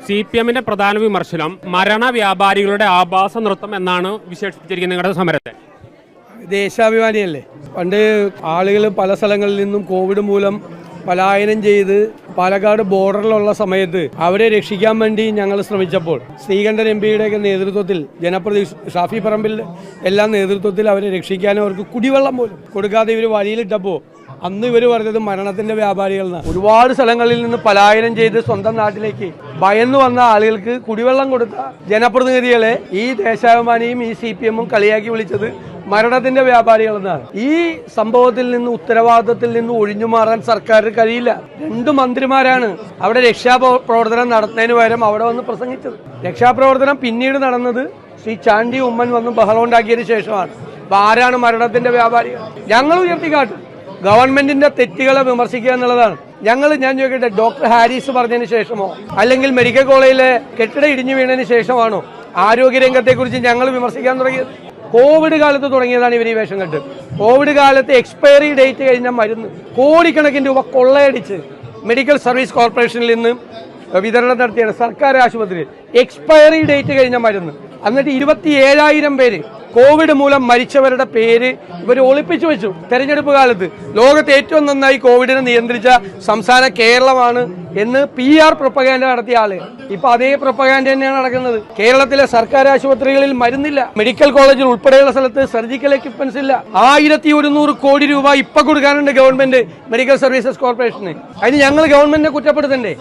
CPM-ന്റെ പ്രധാന വിമർശനം മരണ വ്യാപാരികളുടെ ആഭാസ നൃത്തം എന്നാണ് വിശേഷിപ്പിച്ചിരിക്കുന്നത് നിങ്ങളുടെ സമരത്തെ. ദേശാഭിമാനിയല്ലേ. പണ്ട് ആളുകൾ പല സ്ഥലങ്ങളിൽ നിന്നും കോവിഡ് മൂലം പലായനം ചെയ്ത് പാലക്കാട് ബോർഡറിലുള്ള സമയത്ത് അവരെ രക്ഷിക്കാൻ വേണ്ടി ഞങ്ങൾ ശ്രമിച്ചപ്പോൾ ശ്രീകണ്ഠൻ MPയുടെയൊക്കെ നേതൃത്വത്തിൽ ഷാഫി പറമ്പിലിൻ്റെ എല്ലാം നേതൃത്വത്തിൽ അവരെ രക്ഷിക്കാനും അവർക്ക് കുടിവെള്ളം പോലും കൊടുക്കാതെ ഇവർ വഴിയിലിട്ടപ്പോൾ അന്ന് ഇവർ പറഞ്ഞത് മരണത്തിന്റെ വ്യാപാരികൾ എന്നാണ്. ഒരുപാട് സ്ഥലങ്ങളിൽ നിന്ന് പലായനം ചെയ്ത് സ്വന്തം നാട്ടിലേക്ക് ഭയന്നു വന്ന ആളുകൾക്ക് കുടിവെള്ളം കൊടുത്ത ജനപ്രതിനിധികളെ ഈ ദേശാഭിമാനിയും ഈ CPM-ഉം കളിയാക്കി വിളിച്ചത് മരണത്തിന്റെ വ്യാപാരികൾ എന്നാണ്. ഈ സംഭവത്തിൽ നിന്ന് ഉത്തരവാദിത്തത്തിൽ നിന്ന് ഒഴിഞ്ഞു മാറാൻ സർക്കാരിന് കഴിയില്ല. 2 മന്ത്രിമാരാണ് അവിടെ രക്ഷാപ്രവർത്തനം നടത്തുന്നതിന് പകരം അവിടെ വന്ന് പ്രസംഗിച്ചത്. രക്ഷാപ്രവർത്തനം പിന്നീട് നടന്നത് ശ്രീ ചാണ്ടി ഉമ്മൻ വന്ന് ബഹളം ഉണ്ടാക്കിയതിനു ശേഷമാണ്. അപ്പൊ ആരാണ് മരണത്തിന്റെ വ്യാപാരികൾ? ഞങ്ങൾ ഉയർത്തിക്കാട്ടും. ഗവൺമെന്റിന്റെ തെറ്റുകളെ വിമർശിക്കുക എന്നുള്ളതാണ്. ഞാൻ ചോദിക്കട്ടെ, ഡോക്ടർ ഹാരിസ് പറഞ്ഞതിന് ശേഷമോ അല്ലെങ്കിൽ മെഡിക്കൽ കോളേജിലെ കെട്ടിടം ഇടിഞ്ഞു വീണതിന് ശേഷമാണോ ആരോഗ്യരംഗത്തെക്കുറിച്ച് ഞങ്ങൾ വിമർശിക്കാൻ തുടങ്ങിയത്? കോവിഡ് കാലത്ത് തുടങ്ങിയതാണ് ഇവർ ഈ വേഷം കെട്ട്. കോവിഡ് കാലത്ത് എക്സ്പയറി ഡേറ്റ് കഴിഞ്ഞ മരുന്ന് കോടിക്കണക്കിന് രൂപ കൊള്ളയടിച്ച് മെഡിക്കൽ സർവീസ് കോർപ്പറേഷനിൽ നിന്ന് വിതരണം നടത്തിയാണ് സർക്കാർ ആശുപത്രിയിൽ. എക്സ്പയറി ഡേറ്റ് കഴിഞ്ഞ മരുന്ന്. എന്നിട്ട് 27,000 പേര് കോവിഡ് മൂലം മരിച്ചവരുടെ പേര് ഇവർ ഒളിപ്പിച്ചു വെച്ചു. തെരഞ്ഞെടുപ്പ് കാലത്ത് ലോകത്ത് ഏറ്റവും നന്നായി കോവിഡിനെ നിയന്ത്രിച്ച സംസ്ഥാനം കേരളമാണ് എന്ന് PR പ്രൊപ്പഗാൻഡ നടത്തിയ ആള് ഇപ്പൊ അതേ പ്രൊപ്പഗാൻഡ തന്നെയാണ് നടക്കുന്നത്. കേരളത്തിലെ സർക്കാർ ആശുപത്രികളിൽ മരുന്നില്ല. മെഡിക്കൽ കോളേജിൽ ഉൾപ്പെടെയുള്ള സ്ഥലത്ത് സർജിക്കൽ എക്യുപ്മെന്റ്സ് ഇല്ല. 1100 കോടി രൂപ ഇപ്പൊ കൊടുക്കാനുണ്ട് ഗവൺമെന്റ് മെഡിക്കൽ സർവീസസ് കോർപ്പറേഷന്. അതിന് ഞങ്ങൾ ഗവൺമെന്റിനെ കുറ്റപ്പെടുത്തണ്ടേ?